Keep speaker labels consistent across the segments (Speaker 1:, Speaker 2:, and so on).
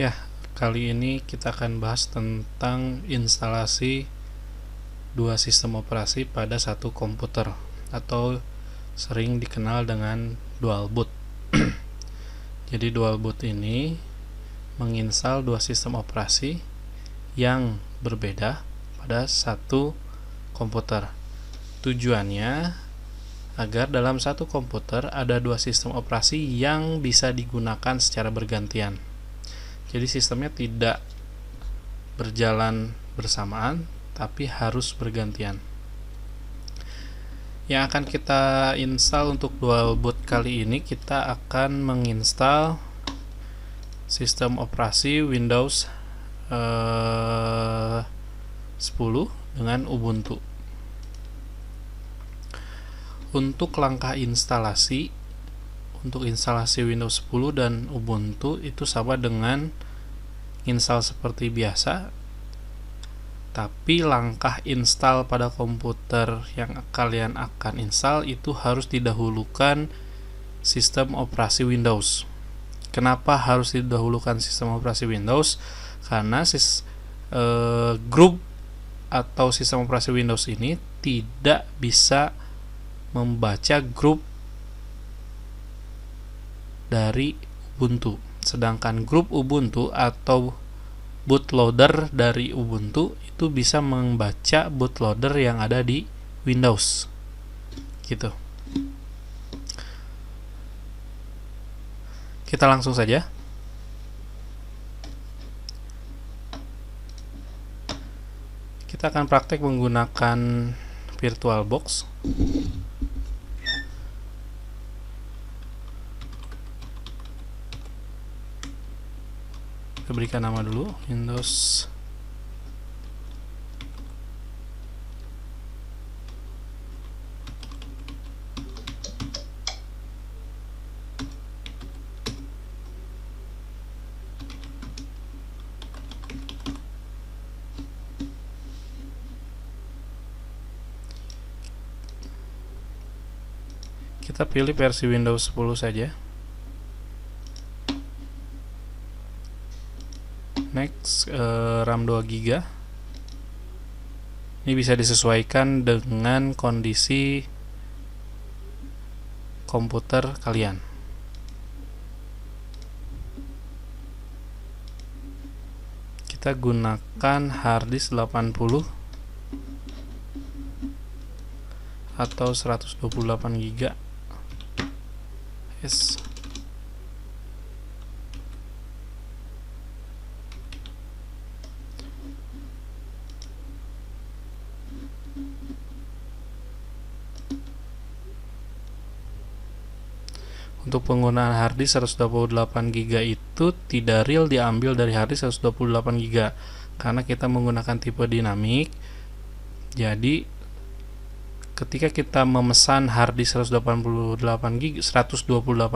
Speaker 1: Ya, kali ini kita akan bahas tentang instalasi dua sistem operasi pada satu komputer atau sering dikenal dengan dual boot. Jadi dual boot ini menginstal dua sistem operasi yang berbeda pada satu komputer. Tujuannya agar dalam satu komputer ada dua sistem operasi yang bisa digunakan secara bergantian. Jadi sistemnya tidak berjalan bersamaan, tapi harus bergantian. Yang akan kita install untuk dual boot kali ini, kita akan menginstal sistem operasi Windows 10 dengan Ubuntu. Untuk langkah instalasi, untuk instalasi Windows 10 dan Ubuntu itu sama dengan install seperti biasa, tapi langkah install pada komputer yang kalian akan install itu harus didahulukan sistem operasi Windows. Kenapa harus didahulukan sistem operasi Windows? Karena grup atau sistem operasi Windows ini tidak bisa membaca grup dari Ubuntu, sedangkan grup Ubuntu atau bootloader dari Ubuntu itu bisa membaca bootloader yang ada di Windows gitu. Kita langsung saja. Kita akan praktek menggunakan VirtualBox. Kita berikan nama dulu Windows kita pilih versi Windows 10 saja. Next, RAM 2 GB. Ini bisa disesuaikan dengan kondisi komputer kalian. Kita gunakan harddisk 80 atau 128 GB. Yes. Untuk penggunaan harddisk 128 GB itu tidak real diambil dari harddisk 128 GB karena kita menggunakan tipe dinamik. Jadi ketika kita memesan harddisk 128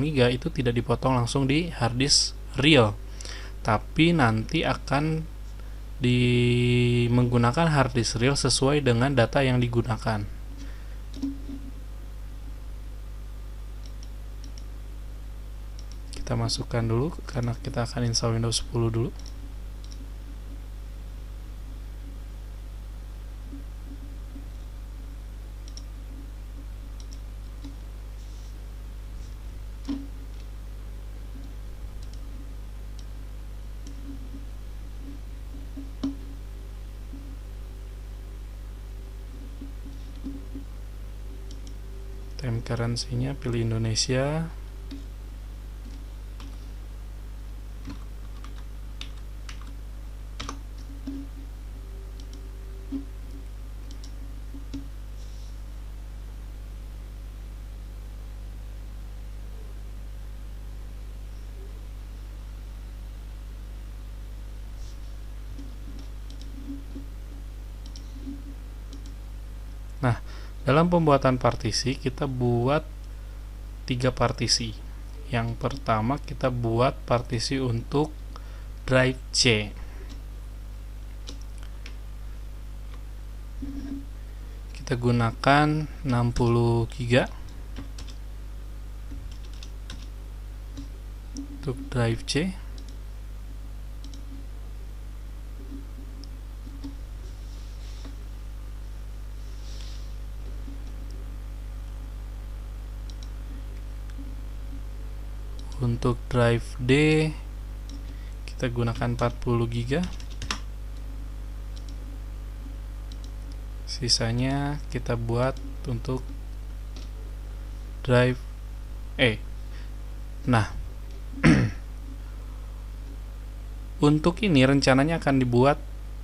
Speaker 1: GB itu tidak dipotong langsung di harddisk real, tapi nanti akan menggunakan harddisk real sesuai dengan data yang digunakan. Kita masukkan dulu karena kita akan install Windows 10 dulu. Time currency-nya pilih Indonesia. Nah, dalam pembuatan partisi kita buat 3 partisi. Yang pertama kita buat partisi untuk drive C. Kita gunakan 60 GB untuk drive C. Untuk drive D kita gunakan 40 GB. Sisanya kita buat untuk drive E. Nah, untuk ini rencananya akan dibuat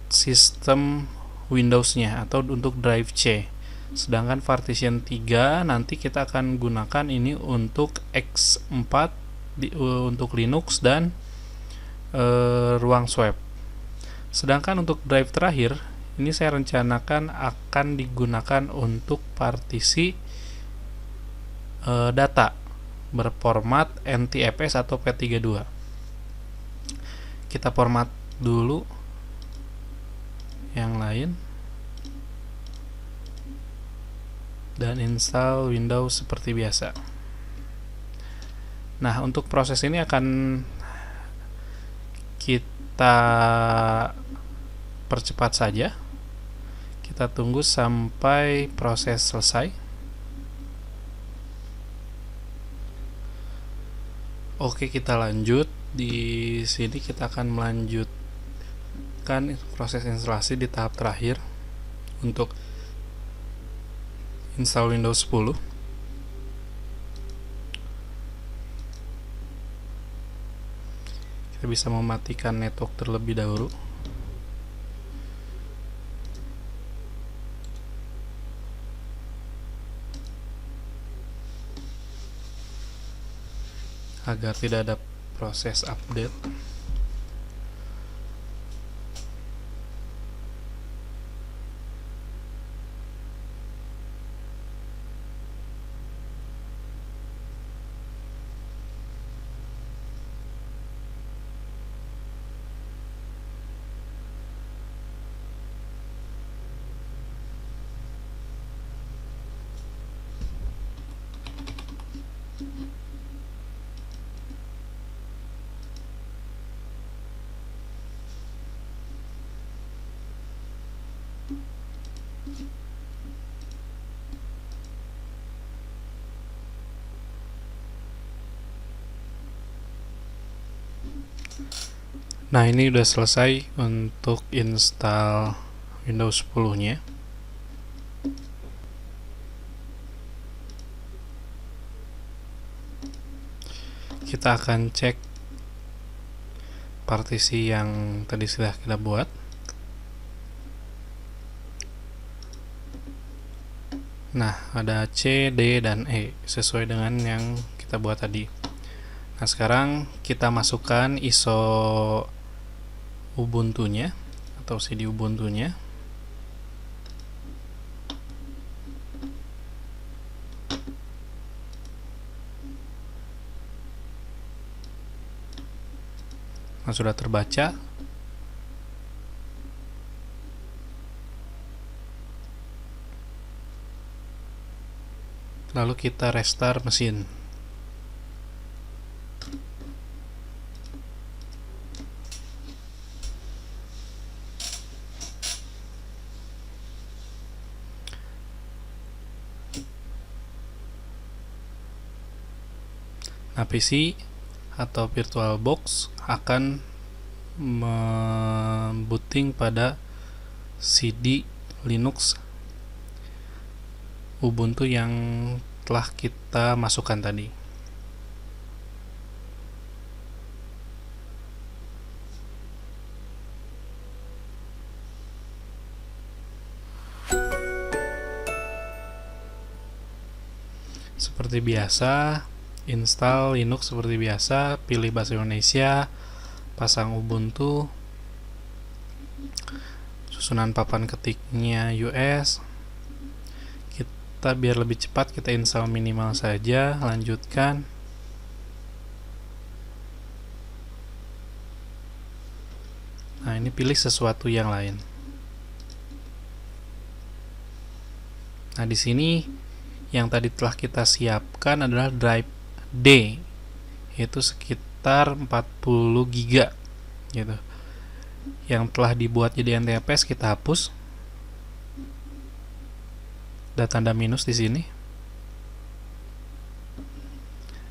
Speaker 1: sistem Windows-nya atau untuk drive C. Sedangkan partition 3 nanti kita akan gunakan ini untuk X4 untuk Linux dan ruang swap. Sedangkan untuk drive terakhir ini saya rencanakan akan digunakan untuk partisi data berformat NTFS atau FAT32. Kita format dulu yang lain dan install Windows seperti biasa. Nah, untuk proses ini akan kita percepat saja. Kita tunggu sampai proses selesai. Oke, kita lanjut. Di sini kita akan melanjutkan proses instalasi di tahap terakhir untuk install Windows 10. Kita bisa mematikan network terlebih dahulu. Agar tidak ada proses update. Nah, ini udah selesai untuk install Windows 10-nya. Kita akan cek partisi yang tadi sudah kita buat. Nah, ada C, D, dan E sesuai dengan yang kita buat tadi. Nah, sekarang kita masukkan ISO Ubuntu-nya atau CD Ubuntu-nya. Nah, sudah terbaca. Lalu kita restart mesin. Nah, PC atau VirtualBox akan membooting pada CD Linux Ubuntu yang telah kita masukkan tadi. Seperti biasa, install Linux seperti biasa, pilih bahasa Indonesia, pasang Ubuntu, susunan papan ketiknya US. Kita biar lebih cepat kita install minimal saja, lanjutkan. Nah, ini pilih sesuatu yang lain. Nah, di sini yang tadi telah kita siapkan adalah drive D, yaitu sekitar 40 GB gitu. Yang telah dibuat jadi NTFS kita hapus. Ada tanda minus di sini.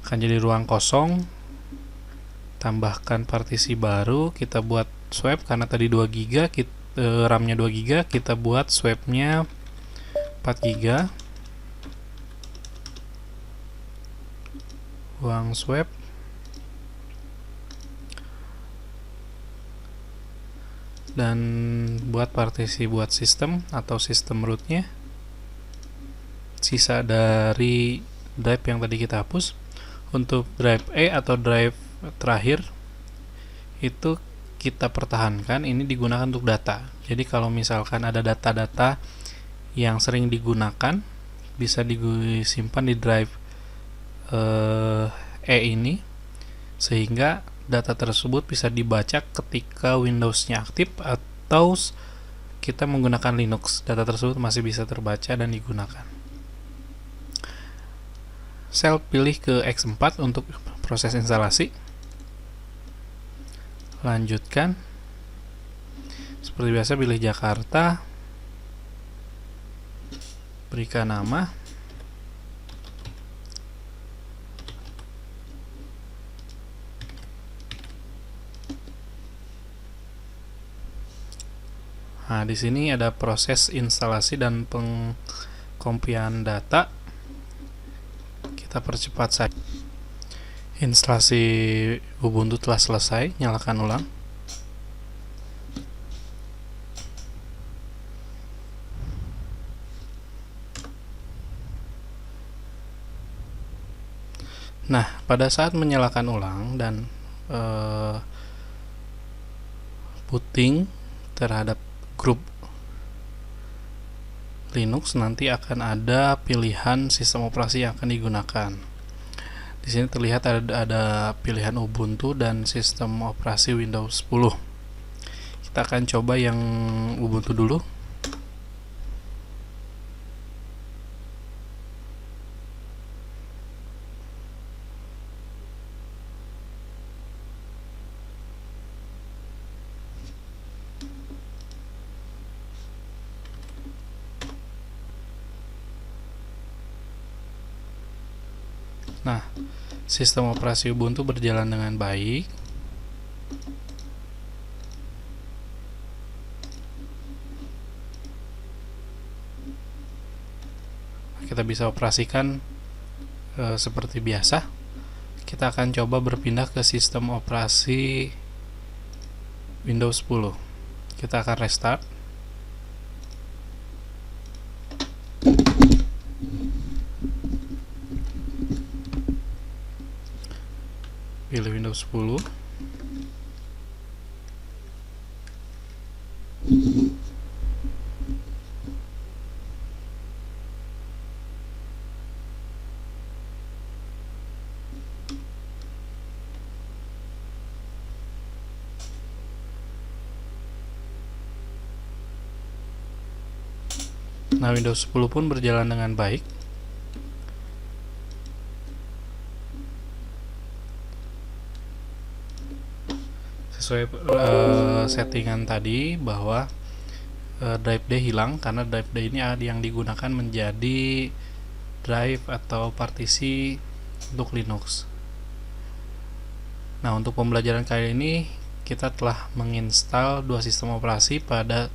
Speaker 1: Akan jadi ruang kosong. tambahkan partisi baru, kita buat swap karena tadi 2 GB, RAM-nya 2 GB, kita buat swap-nya 4 GB. Ruang swap. Dan buat partisi buat sistem atau sistem rootnya, sisa dari drive yang tadi kita hapus. Untuk drive E atau drive terakhir itu kita pertahankan, ini digunakan untuk data. Jadi kalau misalkan ada data-data yang sering digunakan, bisa disimpan di drive E ini, sehingga data tersebut bisa dibaca ketika Windows-nya aktif atau kita menggunakan Linux. Data tersebut masih bisa terbaca dan digunakan. Saya pilih ke X4 untuk proses instalasi. Lanjutkan. Seperti biasa pilih Jakarta. Berikan nama. Nah, di sini ada proses instalasi dan pengkopian data. Kita percepat saja. Instalasi Ubuntu telah selesai, nyalakan ulang. Nah, pada saat menyalakan ulang dan booting terhadap grup Linux, nanti akan ada pilihan sistem operasi yang akan digunakan. Di sini terlihat ada pilihan Ubuntu dan sistem operasi Windows 10. Kita akan coba yang Ubuntu dulu. Nah, sistem operasi Ubuntu berjalan dengan baik. Kita bisa operasikan seperti biasa. Kita akan coba berpindah ke sistem operasi Windows 10. Kita akan restart. Pilih Windows 10. Nah, Windows 10 pun berjalan dengan baik. Sesuai settingan tadi bahwa drive D hilang, karena drive D ini yang digunakan menjadi drive atau partisi untuk Linux. Nah, untuk pembelajaran kali ini kita telah menginstal dua sistem operasi pada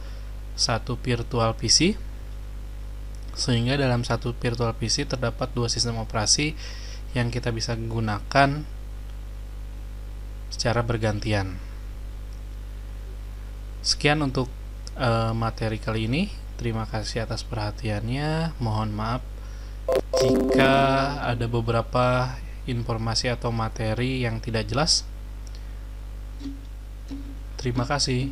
Speaker 1: satu virtual PC, sehingga dalam satu virtual PC terdapat dua sistem operasi yang kita bisa gunakan secara bergantian. Sekian untuk materi kali ini. Terima kasih atas perhatiannya. Mohon maaf jika ada beberapa informasi atau materi yang tidak jelas. Terima kasih.